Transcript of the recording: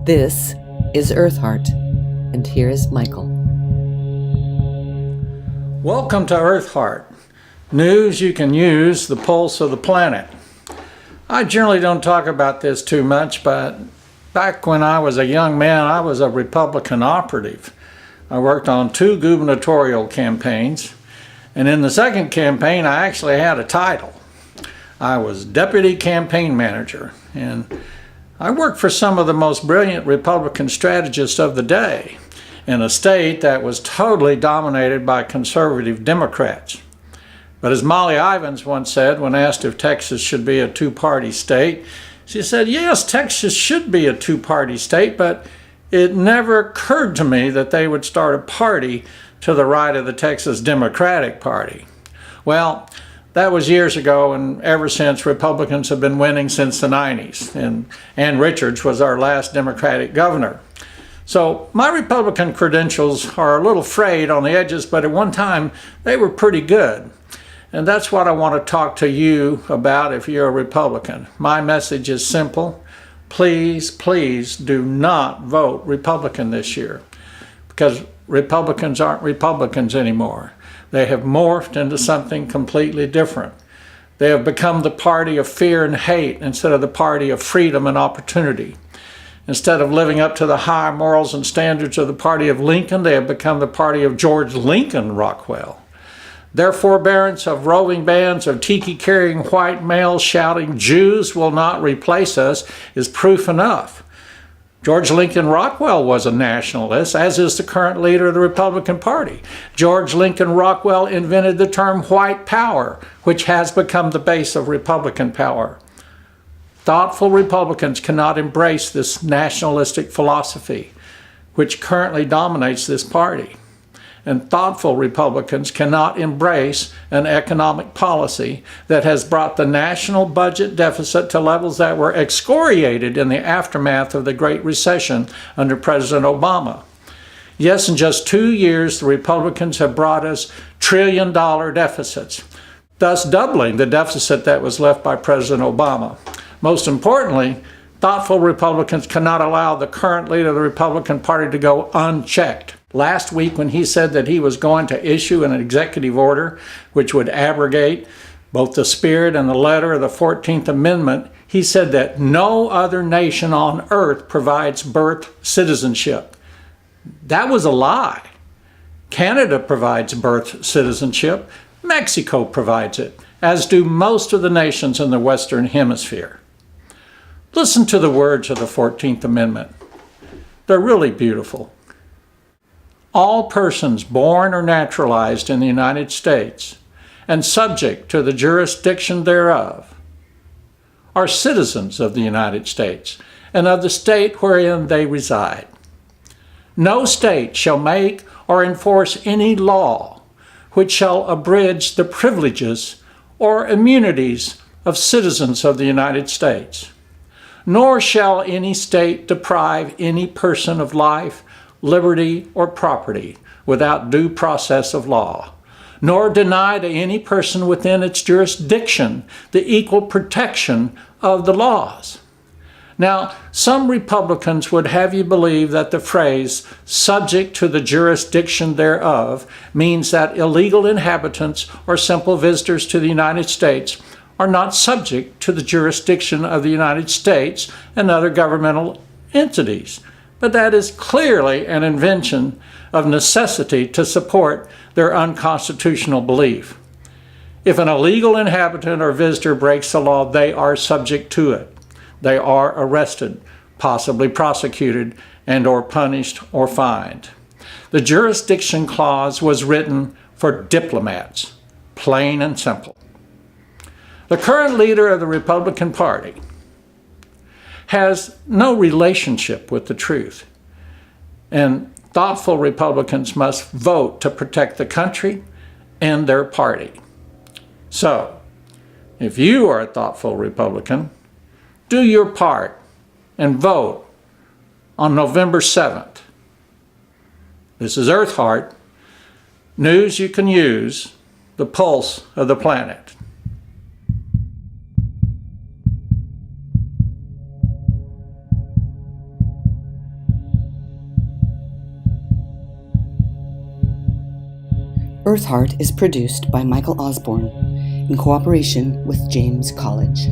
This is Earthheart, and here is Michael. Welcome to Earthheart. News you can use, the pulse of the planet. I generally don't talk about this too much, but back when I was a young man, I was a Republican operative. I worked on 2 gubernatorial campaigns, and in the second campaign, I actually had a title. I was Deputy Campaign Manager, and I worked for some of the most brilliant Republican strategists of the day in a state that was totally dominated by conservative Democrats. But as Molly Ivins once said when asked if Texas should be a 2-party state, she said, yes, Texas should be a 2-party state, but it never occurred to me that they would start a party to the right of the Texas Democratic Party. Well, that was years ago, and ever since, Republicans have been winning since the 90s, and Ann Richards was our last Democratic governor. So my Republican credentials are a little frayed on the edges, but at one time they were pretty good. And that's what I want to talk to you about if you're a Republican. My message is simple. Please, please do not vote Republican this year, because Republicans aren't Republicans anymore. They have morphed into something completely different. They have become the party of fear and hate instead of the party of freedom and opportunity. Instead of living up to the high morals and standards of the party of Lincoln, they have become the party of George Lincoln Rockwell. Their forbearance of roving bands of tiki-carrying white males shouting, "Jews will not replace us," is proof enough. George Lincoln Rockwell was a nationalist, as is the current leader of the Republican Party. George Lincoln Rockwell invented the term white power, which has become the base of Republican power. Thoughtful Republicans cannot embrace this nationalistic philosophy, which currently dominates this party. And thoughtful Republicans cannot embrace an economic policy that has brought the national budget deficit to levels that were excoriated in the aftermath of the Great Recession under President Obama. Yes, in just 2 years, the Republicans have brought us trillion-dollar deficits, thus doubling the deficit that was left by President Obama. Most importantly, thoughtful Republicans cannot allow the current leader of the Republican Party to go unchecked. Last week, when he said that he was going to issue an executive order which would abrogate both the spirit and the letter of the 14th Amendment, he said that no other nation on earth provides birth citizenship. That was a lie. Canada provides birth citizenship. Mexico provides it, as do most of the nations in the Western Hemisphere. Listen to the words of the 14th Amendment. They're really beautiful. All persons born or naturalized in the United States and subject to the jurisdiction thereof are citizens of the United States and of the state wherein they reside. No state shall make or enforce any law which shall abridge the privileges or immunities of citizens of the United States. Nor shall any state deprive any person of life, liberty, or property without due process of law, nor deny to any person within its jurisdiction the equal protection of the laws. Now, some Republicans would have you believe that the phrase "subject to the jurisdiction thereof" means that illegal inhabitants or simple visitors to the United States are not subject to the jurisdiction of the United States and other governmental entities. But that is clearly an invention of necessity to support their unconstitutional belief. If an illegal inhabitant or visitor breaks the law, they are subject to it. They are arrested, possibly prosecuted, and or punished or fined. The jurisdiction clause was written for diplomats, plain and simple. The current leader of the Republican Party has no relationship with the truth, and thoughtful Republicans must vote to protect the country and their party. So, if you are a thoughtful Republican, do your part and vote on November 7th. This is Earthheart, news you can use, the pulse of the planet. Earthheart is produced by Michael Osborne in cooperation with James College.